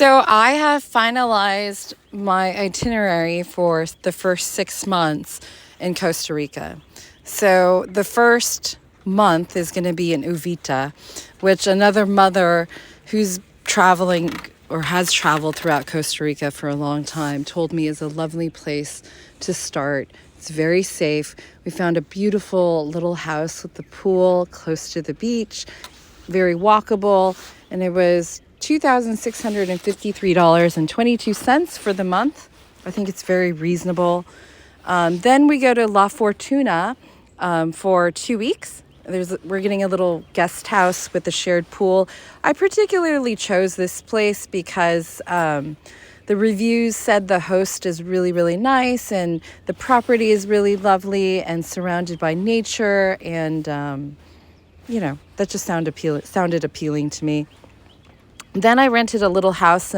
So I have finalized my itinerary for the first 6 months in Costa Rica. So the first month is going to be in Uvita, which another mother who's traveling or has traveled throughout Costa Rica for a long time told me is a lovely place to start. It's very safe. We found a beautiful little house with the pool close to the beach, very walkable, and it was $2,653.22 for the month. I think it's very reasonable. Then we go to La Fortuna for 2 weeks. We're getting a little guest house with a shared pool. I particularly chose this place because the reviews said the host is really, really nice and the property is really lovely and surrounded by nature. And, that just sounded appealing to me. Then I rented a little house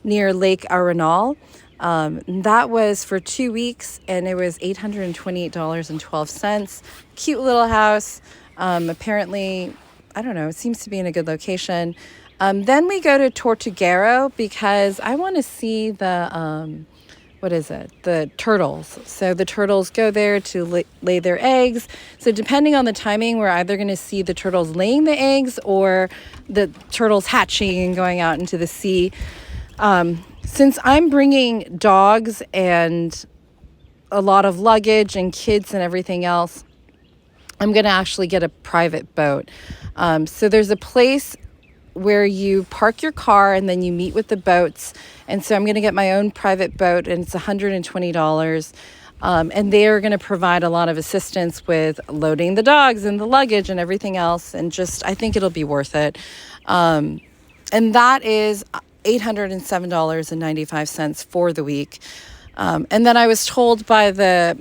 near Lake Arenal. That was for 2 weeks, and it was $828.12. Cute little house. Apparently, I don't know, it seems to be in a good location. Then we go to Tortuguero because I want to see the turtles. So the turtles go there to lay their eggs. So depending on the timing, we're either going to see the turtles laying the eggs or the turtles hatching and going out into the sea. Since I'm bringing dogs and a lot of luggage and kids and everything else, I'm going to actually get a private boat. So there's a place where you park your car and then you meet with the boats. And so I'm going to get my own private boat, and it's $120. And they are going to provide a lot of assistance with loading the dogs and the luggage and everything else. And I think it'll be worth it. And that is $807.95 for the week. And then I was told by the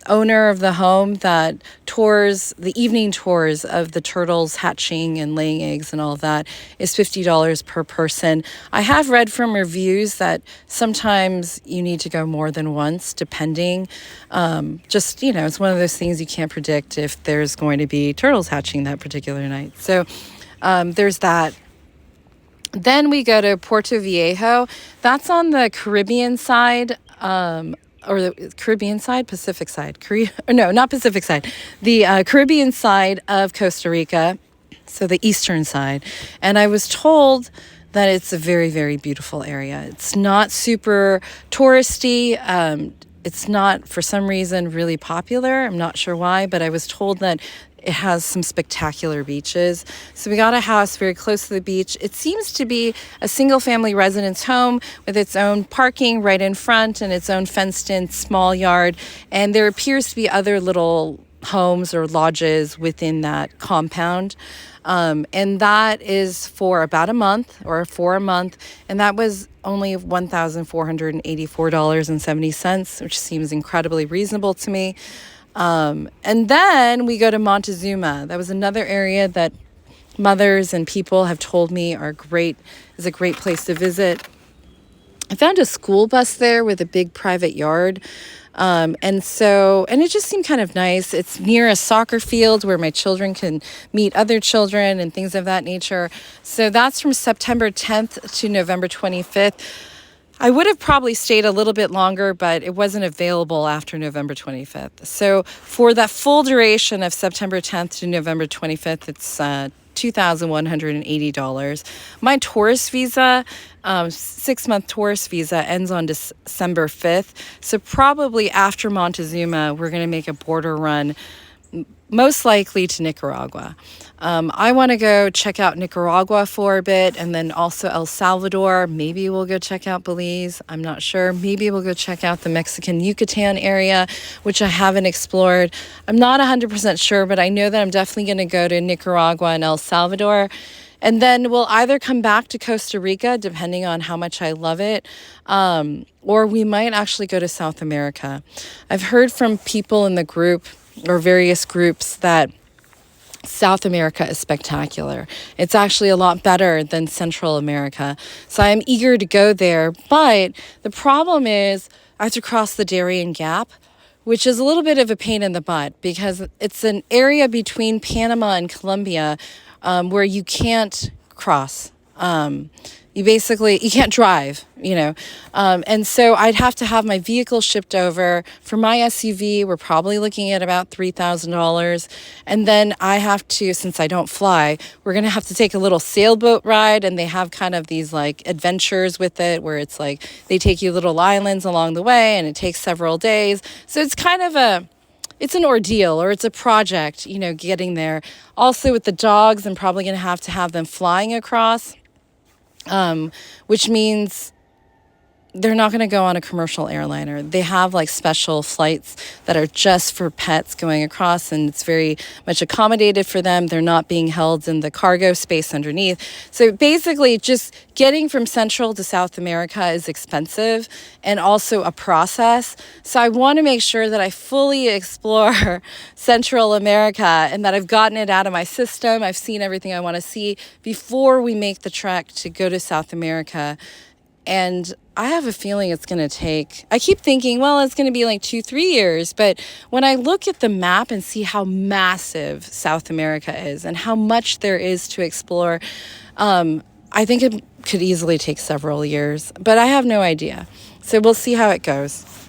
owner of the home that the evening tours of the turtles hatching and laying eggs and all of that is $50 per person. I have read from reviews that sometimes you need to go more than once, depending. It's one of those things you can't predict if there's going to be turtles hatching that particular night. So there's that. Then we go to Puerto Viejo. That's on the Caribbean side. Or the Caribbean side, Pacific side, not Pacific side, the Caribbean side of Costa Rica, so the eastern side. And I was told that it's a very, very beautiful area. It's not super touristy. It's not, for some reason, really popular. I'm not sure why, but I was told that it has some spectacular beaches. So we got a house very close to the beach. It seems to be a single family residence home with its own parking right in front and its own fenced in small yard. And there appears to be other little homes or lodges within that compound. And that is for about a month. And that was only $1,484.70, which seems incredibly reasonable to me. And then we go to Montezuma. That was another area that mothers and people have told me is a great place to visit. I found a school bus there with a big private yard. And it just seemed kind of nice. It's near a soccer field where my children can meet other children and things of that nature. So that's from September 10th to November 25th. I would have probably stayed a little bit longer, but it wasn't available after November 25th. So for that full duration of September 10th to November 25th, it's $2,180. My tourist visa, 6-month tourist visa, ends on December 5th. So probably after Montezuma, we're going to make a border run, most likely to Nicaragua. I want to go check out Nicaragua for a bit, and then also El Salvador. Maybe we'll go check out Belize. I'm not sure. Maybe we'll go check out the Mexican Yucatan area, which I haven't explored. I'm not 100% sure, but I know that I'm definitely going to go to Nicaragua and El Salvador. And then we'll either come back to Costa Rica, depending on how much I love it, or we might actually go to South America. I've heard from people in the group or various groups that South America is spectacular. It's actually a lot better than Central America. So I'm eager to go there. But the problem is I have to cross the Darien Gap, which is a little bit of a pain in the butt because it's an area between Panama and Colombia where you can't cross. you can't drive, and so I'd have to have my vehicle shipped over. For my SUV, we're probably looking at about $3,000. And then I have to, since I don't fly, we're going to have to take a little sailboat ride. And they have kind of these like adventures with it where it's like they take you little islands along the way and it takes several days. So it's kind of it's an ordeal, or it's a project, getting there. Also with the dogs, I'm probably going to have them flying across, which means they're not going to go on a commercial airliner. They have like special flights that are just for pets going across, and it's very much accommodated for them. They're not being held in the cargo space underneath. So basically, just getting from Central to South America is expensive and also a process. So I want to make sure that I fully explore Central America and that I've gotten it out of my system. I've seen everything I want to see before we make the trek to go to South America. And I have a feeling it's going to I keep thinking, well, it's going to be like 2-3 years. But when I look at the map and see how massive South America is and how much there is to explore, I think it could easily take several years. But I have no idea. So we'll see how it goes.